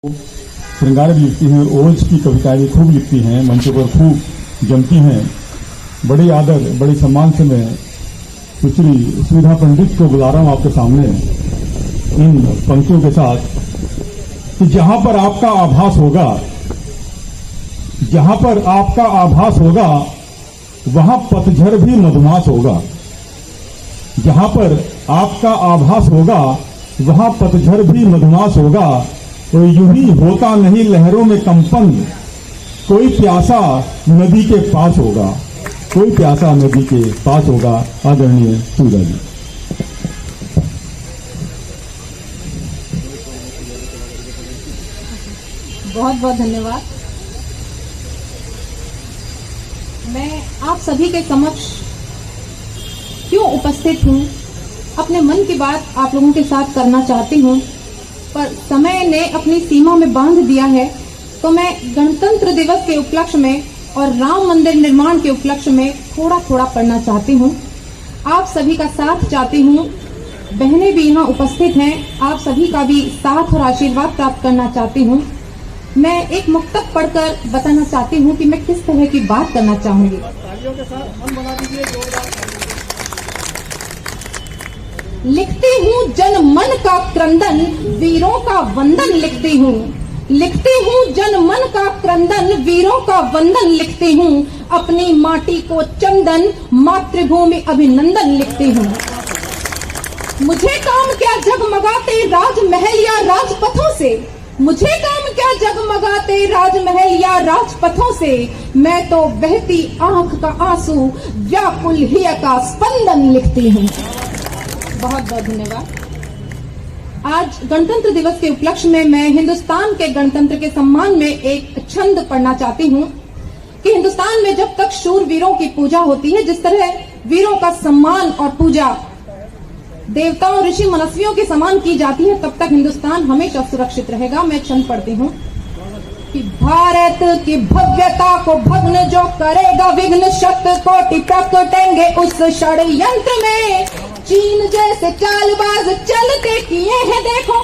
श्रृंगार भी लिखती हैं और ओज की कविताएं भी खूब लिखती हैं, मंचों पर खूब जमती हैं। बड़े आदर बड़े सम्मान से मैं सुश्री सुधा पंडित को बुला रहा हूं आपके सामने इन पंक्तियों के साथ कि जहां पर आपका आभास होगा, जहां पर आपका आभास होगा वहां पतझड़ भी मधुमास होगा। जहां पर आपका आभास होगा वहां पतझड़ भी मधुमास होगा। तो यूं ही होता नहीं लहरों में कंपन, कोई प्यासा नदी के पास होगा, कोई प्यासा नदी के पास होगा। आदरणीय सुधा जी। बहुत बहुत धन्यवाद। मैं आप सभी के समक्ष क्यों उपस्थित हूं, अपने मन की बात आप लोगों के साथ करना चाहती हूं, पर समय ने अपनी सीमा में बांध दिया है। तो मैं गणतंत्र दिवस के उपलक्ष्य में और राम मंदिर निर्माण के उपलक्ष्य में थोड़ा थोड़ा पढ़ना चाहती हूं। आप सभी का साथ चाहती हूं, बहनें भी यहाँ उपस्थित हैं, आप सभी का भी साथ और आशीर्वाद प्राप्त करना चाहती हूं। मैं एक मुक्तक पढ़कर बताना चाहती हूं कि मैं किस तरह की बात करना चाहूंगी। लिखती हूँ जन मन का क्रंदन, वीरों का वंदन लिखती हूँ। लिखती हूँ जन मन का क्रंदन, वीरों का वंदन लिखती हूँ। अपनी माटी को चंदन, मातृभूमि अभिनंदन लिखती हूँ। मुझे काम क्या जगमगाते राजमहल या राजपथों से, मुझे काम क्या जगमगाते राजमहल या राजपथों से। मैं तो बहती आंख का आंसू, व्याकुल हिया का स्पंदन लिखती हूँ। बहुत बहुत धन्यवाद। आज गणतंत्र दिवस के उपलक्ष्य में मैं हिंदुस्तान के गणतंत्र के सम्मान में एक छंद पढ़ना चाहती हूँ कि हिंदुस्तान में जब तक शूरवीरों की पूजा होती है, जिस तरह वीरों का सम्मान और पूजा देवताओं ऋषि मनस्वियों के समान की जाती है, तब तक हिंदुस्तान हमेशा सुरक्षित रहेगा। मैं छंद पढ़ती हूँ कि भारत की भव्यता को भग्न जो करेगा विघ्न, शत कोटि प्रकटेंगे उस षड्यंत्र में। चीन जैसे चालबाज चलते किए हैं देखो,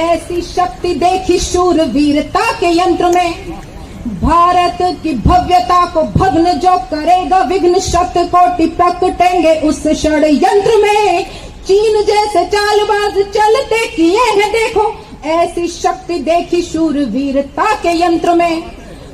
ऐसी शक्ति देखी शूरवीरता के यंत्र में। भारत की भव्यता को भग्न जो करेगा विघ्न, शत कोटि प्रकटेंगे उस षड्यंत्र में। चीन जैसे चालबाज चलते किए हैं देखो, ऐसी शक्ति देखी शूरवीरता के यंत्र में।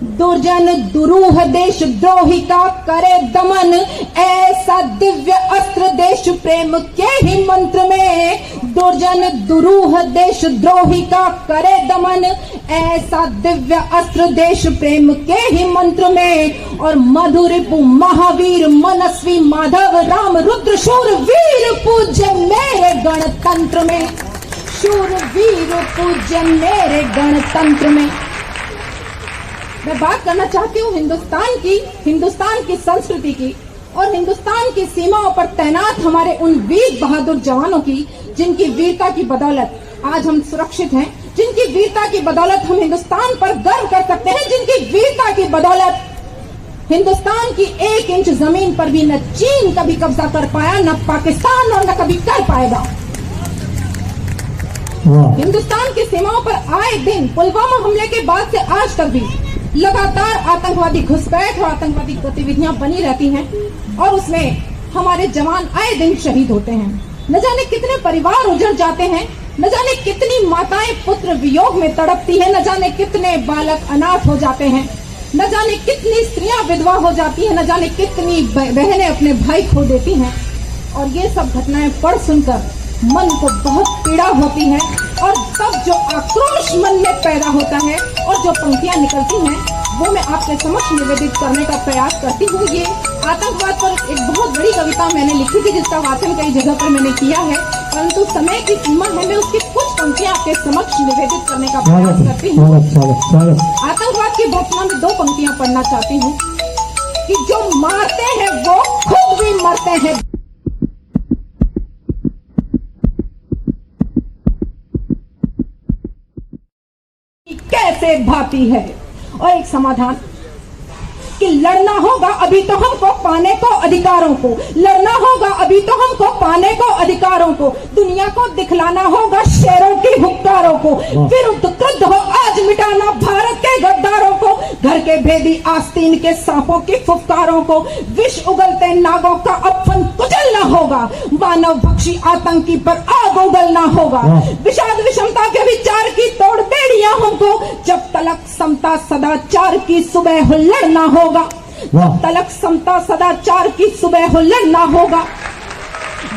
दुर्जन दुरूह देश द्रोही का करे दमन, ऐसा दिव्य अस्त्र देश प्रेम के ही मंत्र में। दुर्जन दुरूह देश द्रोही का करे दमन, ऐसा दिव्य अस्त्र देश प्रेम के ही मंत्र में। और मधुरिपु महावीर मनस्वी माधव राम रुद्र शूरवीर पूज्य मेरे गणतंत्र में। शूरवीर पूज्य मेरे गणतंत्र में। मैं बात करना चाहती हूँ हिंदुस्तान की संस्कृति की और हिंदुस्तान की सीमाओं पर तैनात हमारे उन वीर बहादुर जवानों की, जिनकी वीरता की बदौलत आज हम सुरक्षित हैं, जिनकी वीरता की बदौलत हम हिंदुस्तान पर गर्व कर सकते हैं, जिनकी वीरता की बदौलत हिंदुस्तान की 1 इंच जमीन पर भी न चीन कभी कब्जा कर पाया, न पाकिस्तान, और न कभी कर पाएगा। हिंदुस्तान की सीमाओं पर आए दिन पुलवामा हमले के बाद से आज तक भी लगातार आतंकवादी घुसपैठ और आतंकवादी गतिविधियां बनी रहती हैं, और उसमें हमारे जवान आए दिन शहीद होते हैं। न जाने कितने परिवार उजड़ जाते हैं, न जाने कितनी माताएं पुत्र वियोग में तड़पती हैं, न जाने कितने बालक अनाथ हो जाते हैं, न जाने कितनी स्त्रियां विधवा हो जाती हैं, न जाने कितनी बहनें अपने भाई खो देती हैं। और ये सब घटनाएं पढ़ सुनकर मन को बहुत पीड़ा होती है, और तब जो आक्रोश मन में पैदा होता है और जो पंक्तियां निकलती हैं, वो मैं आपके समक्ष निवेदित करने का प्रयास करती हूँ। ये आतंकवाद पर एक बहुत बड़ी कविता मैंने लिखी थी, जिसका वाचन कई जगह पर मैंने किया है, परंतु समय की सीमा है, मैं उसकी कुछ पंक्तियां आपके समक्ष निवेदित करने का प्रयास करती हूँ। आतंकवाद की भर्त्सना में 2 पंक्तियां पढ़ना चाहती हूँ कि जो मारते हैं वो खुद भी मरते हैं। कैसे भाती है। और एक समाधान, कि लड़ना होगा अभी तो हमको पाने को अधिकारों को, लड़ना होगा अभी तो हमको पाने को अधिकारों को, दुनिया को दिखलाना होगा शेरों की हुक्कारों को, विरुद्ध क्रुद्ध हो आज मिटाना भारत के गद्दारों को, घर के भेदी आस्तीन के सांपों की फुफकारों को, विष उगलते नागों का अपन कुचलना होगा, मानव भक्षी आतंकी पर आग उगलना होगा, विषाद विषमता के विचार की तोड़ बेड़ियां हमको, जब तलक समता सदाचार की सुबह हो लड़ना होगा, जब तलक समता सदाचार की सुबह हो लड़ना होगा।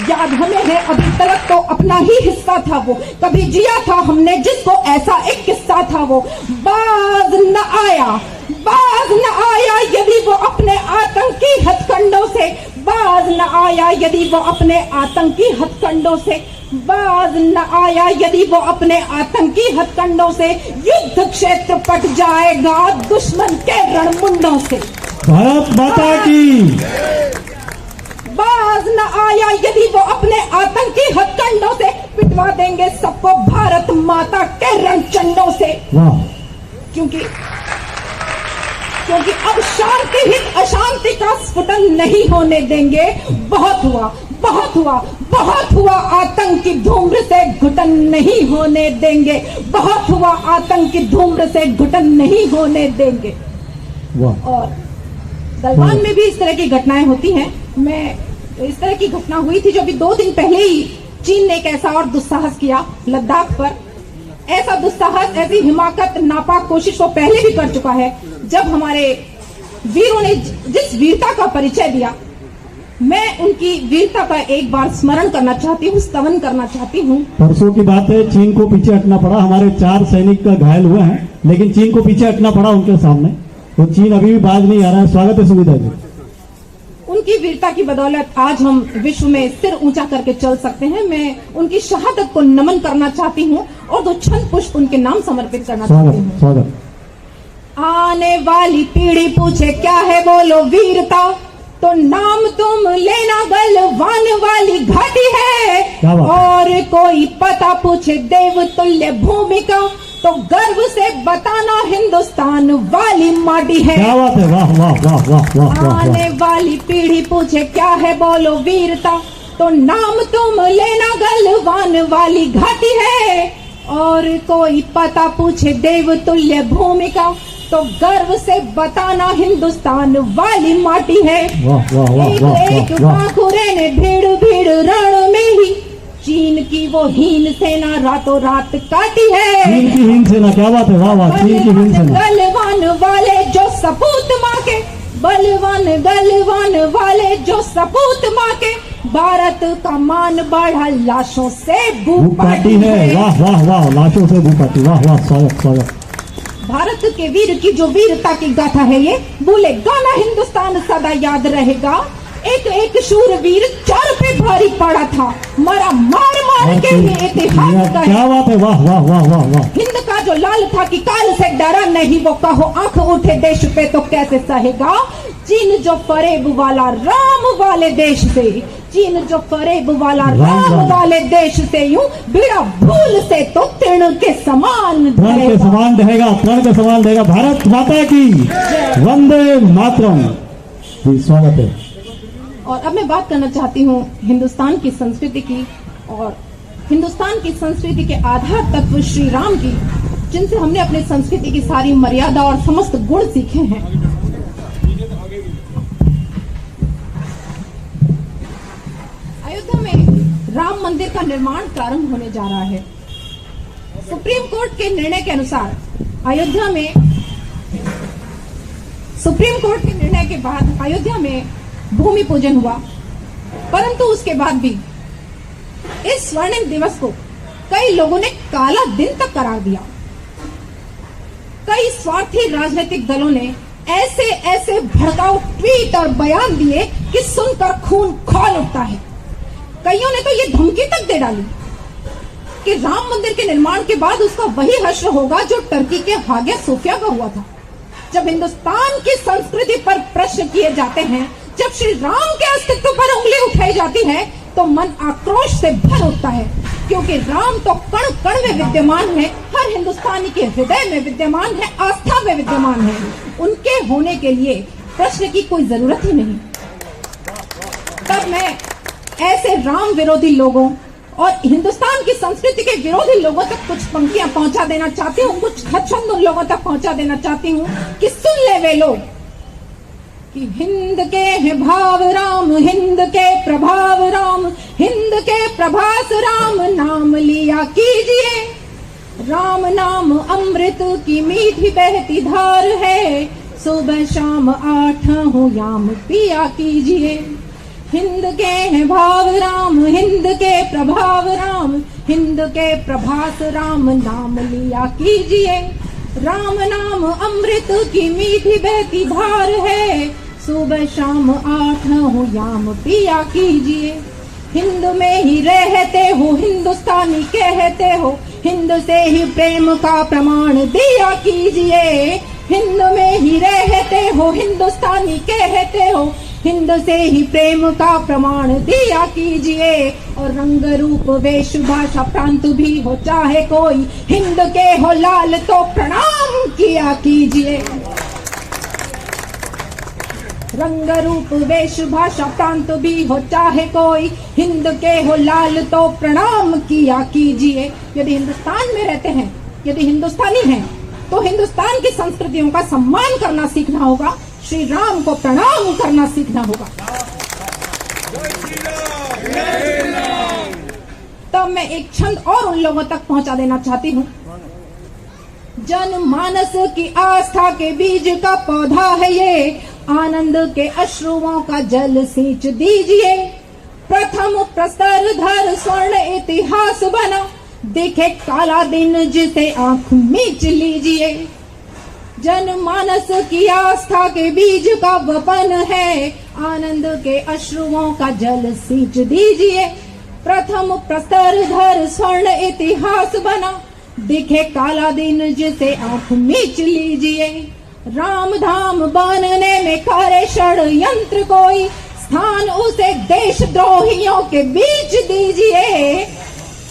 याद हमें है अभी तलक तो अपना ही हिस्सा था वो, कभी जिया था हमने जिसको ऐसा एक किस्सा था वो, बाज न आया, बाज न आया यदि वो अपने आतंकी हथकंडों से, बाज न आया यदि वो अपने आतंकी हथकंडों से, बाज न आया यदि वो अपने आतंकी हथकंडों से, युद्ध क्षेत्र पट जाएगा दुश्मन के रणमुंडों से। भारत माता की। बाज न आया यदि वो अपने आतंकी हथकंडों से, पिटवा देंगे सबको भारत माता के रणचंडों से। क्योंकि अब शांति हित अशांति का स्फुटन नहीं होने देंगे। बहुत हुआ, बहुत हुआ, बहुत हुआ, आतंकी धूम्र से घुटन नहीं होने देंगे, बहुत हुआ, आतंकी धूम्र से घुटन नहीं होने देंगे। और गलवान में भी इस तरह की घटनाएं होती हैं। इस तरह की घटना हुई थी जो अभी 2 दिन पहले ही चीन ने एक ऐसा और दुस्साहस किया लद्दाख पर। ऐसा दुस्साहस, ऐसी हिमाकत नापाक कोशिश वो पहले भी कर चुका है। जब हमारे वीरों ने जिस वीरता का परिचय दिया, मैं उनकी वीरता का एक बार स्मरण करना चाहती हूँ, स्तवन करना चाहती हूँ। परसों की बात है, चीन को पीछे हटना पड़ा। हमारे 4 सैनिक का घायल हुए हैं, लेकिन चीन को पीछे हटना पड़ा उनके सामने। तो चीन अभी भी बाज नहीं आ रहा है। स्वागत है सुविधा जी। उनकी वीरता की बदौलत आज हम विश्व में सिर ऊंचा करके चल सकते हैं। मैं उनकी शहादत को नमन करना चाहती हूँ और 2 छंद पुष्प उनके नाम समर्पित करना चाहती हूँ। स्वागत। आने वाली पीढ़ी पूछे क्या है बोलो वीरता, तो नाम तुम लेना गलवान वाली घाटी है। और कोई पता पूछे देवतुल्य भूमिका, तो गर्व से बताना हिंदुस्तान वाली माटी है। क्या बात है, वाह वाह वाह वाह वाह। आने वाली पीढ़ी पूछे क्या है बोलो वीरता, तो नाम तुम लेना गलवान वाली घाटी है। और कोई पता पूछे देवतुल्य भूमिका, तो गर्व से बताना हिंदुस्तान वाली माटी है। वाह वाह वाह एक वाह एक वाह। बांकुरे ने भीड़ भीड़ रण में ही चीन की वो हीन सेना रातों रात काटी है। चीन की हीन सेना, क्या बात है, वाह वाह। चीन की हीन सेना, गलवान वाले जो सपूत माँ के, बलवान गलवान वाले जो सपूत माँ के, भारत का मान बढ़ा लाशों से भूख पाटी है। वाह वाह वाह, लाशों से भूख पाटी, वाह वाह। स्वागत स्वागत। भारत के वीर की जो वीरता की गाथा है ये, भूलेगा ना हिंदुस्तान सदा याद रहेगा। एक एक शूरवीर चार पे भारी पड़ा था, मरा मार मार के ये इतिहास का। क्या बात है, वाह वाह वाह वाह वाह। हिंद का जो लाल था कि काल से डरा नहीं, वो कहो आंख उठे देश पे तो कैसे सहेगा। चीन जो फरेब वाला राम वाले देश से, चीन जो फरेब वाला राम वाले देश से, यूं बिड़ा भूल से तो तृण के समान तृण के समान रहेगा, तृण के समान रहेगा। भारत माता की वंदे मातरम। स्वागत है। और अब मैं बात करना चाहती हूँ हिंदुस्तान की संस्कृति की, और हिंदुस्तान की संस्कृति के आधार तत्व श्री राम की, जिनसे हमने अपनी संस्कृति की सारी मर्यादा और समस्त गुण सीखे हैं। अयोध्या में राम मंदिर का निर्माण प्रारंभ होने जा रहा है। सुप्रीम कोर्ट के निर्णय के अनुसार अयोध्या में, सुप्रीम कोर्ट के निर्णय के बाद अयोध्या में भूमि पूजन हुआ, परंतु उसके बाद भी इस स्वर्णिम दिवस को कई लोगों ने काला दिन तक करार दिया। कई स्वार्थी राजनीतिक दलों ने ऐसे ऐसे भड़काऊ ट्वीट और बयान दिए कि सुनकर खून खौल उठता है। कईयों ने तो ये धमकी तक दे डाली कि राम मंदिर के निर्माण के बाद उसका वही हश्र होगा जो टर्की के हागिया सोफिया का हुआ था। जब हिंदुस्तान की संस्कृति पर प्रश्न किए जाते हैं, जब श्री राम के अस्तित्व पर उंगली उठाई जाती है, तो मन आक्रोश से भर उठता है, क्योंकि राम तो कण कण में विद्यमान है, हर हिंदुस्तानी के हृदय में विद्यमान है, आस्था में विद्यमान है। उनके होने के लिए प्रश्न की कोई जरूरत ही नहीं। तब मैं ऐसे राम विरोधी लोगों और हिंदुस्तान की संस्कृति के विरोधी लोगों तक कुछ पंक्तियां पहुंचा देना चाहती हूँ, कुछ खतछंद उन लोगों तक पहुंचा देना चाहती हूँ कि सुन ले वे लोग कि हिंद के हैं भाव राम, हिंद के प्रभाव राम, हिंद के प्रभास राम, नाम लिया कीजिए। राम नाम अमृत की मीठी बहती धार है, सुबह शाम आठों याम पिया कीजिए। हिंद के हैं भाव राम, हिंद के प्रभाव राम, हिंद के प्रभास राम, नाम लिया कीजिए। राम नाम अमृत की मीठी बहती धार है, सुबह शाम आठों याम पिया कीजिए। हिंद में ही रहते हो हिंदुस्तानी कहते हो, हिंद से ही प्रेम का प्रमाण दिया कीजिए। हिंद में ही रहते हो हिंदुस्तानी कहते हो, हिंद से ही प्रेम का प्रमाण दिया कीजिए। और रंग रूप वेश भाषा प्रांत भी हो चाहे कोई, हिंद के हो लाल तो प्रणाम किया कीजिए। रंग रूप वेश भाषा प्रांत भी हो चाहे कोई, हिंद के हो लाल तो प्रणाम किया कीजिए। यदि हिंदुस्तान में रहते हैं, यदि हिंदुस्तानी हैं, तो हिंदुस्तान की संस्कृतियों का सम्मान करना सीखना होगा, श्री राम को प्रणाम करना सीखना होगा। तब मैं एक छंद और उन लोगों तक पहुंचा देना चाहती हूँ। जनमानस की आस्था के बीज का पौधा है ये, आनंद के अश्रुओं का जल सींच दीजिए। प्रथम प्रस्तर धर स्वर्ण इतिहास बना, देखे काला दिन जिसे आंख मीच लीजिए। जनमानस की आस्था के बीज का वपन है, आनंद के अश्रुओं का जल सींच दीजिए। प्रथम प्रस्तर धर स्वर्ण इतिहास बना, दिखे काला दिन जिसे आंख मीच लीजिए। राम धाम बनने में करे षड्यंत्र कोई, स्थान उसे देशद्रोहियों के बीच दीजिए।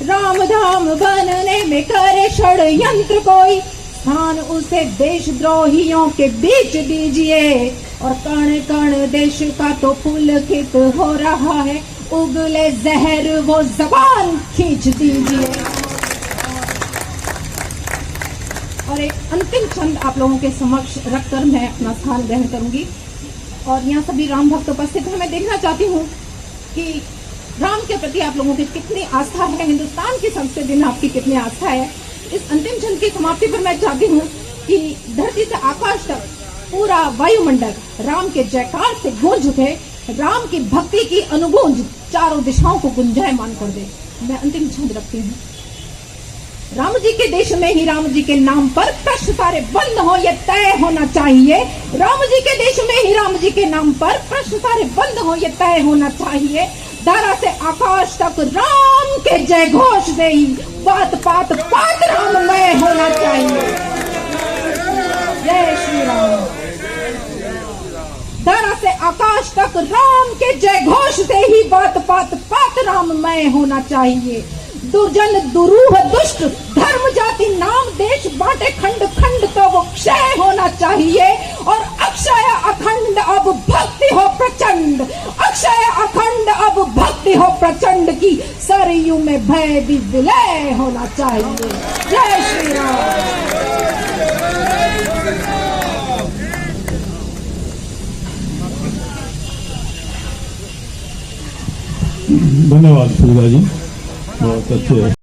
राम धाम बनने में करे षड्यंत्र कोई, स्थान उसे देशद्रोहियों के बीच दीजिए। और कण कण देश का तो पुलकित हो रहा है, उगले जहर वो जबान खींच दीजिए। और एक अंतिम छंद आप लोगों के समक्ष रखकर मैं अपना स्थान ग्रहण करूंगी। और यहाँ सभी राम भक्त उपस्थित हैं। मैं देखना चाहती हूँ कि राम के प्रति आप लोगों की कितनी आस्था है, हिंदुस्तान की संस्कृति में आपकी कितनी आस्था है। इस अंतिम छंद की समाप्ति पर मैं चाहती हूँ कि धरती से आकाश तक पूरा वायुमंडल राम के जयकार से गूंज उठे, राम की भक्ति की अनुगूंज चारों दिशाओं को गुंजायमान कर दे। मैं अंतिम छंद रखती हूँ। राम जी के देश में ही राम जी के नाम पर प्रश्न सारे बंद हो, ये तय होना चाहिए। राम जी के देश में ही राम जी के नाम पर प्रश्न सारे बंद हो, ये तय होना चाहिए। धरा से आकाश तक राम के जय घोष से ही बात पात पात राममय होना चाहिए। जय श्री राम। धरा से आकाश तक राम के जय घोष से ही बात पात पात राममय होना चाहिए। दुर्जन दुरूह दुष्ट धर्म जाति नाम देश बांटे खंड खंड तो वो क्षय होना चाहिए। और अक्षय अखंड अब भक्ति हो प्रचंड, अक्षय अखंड अब भक्ति हो प्रचंड की सरयू में भय भी विलय होना चाहिए। जय श्री राम। धन्यवाद सुधा जी, बहुत अच्छे।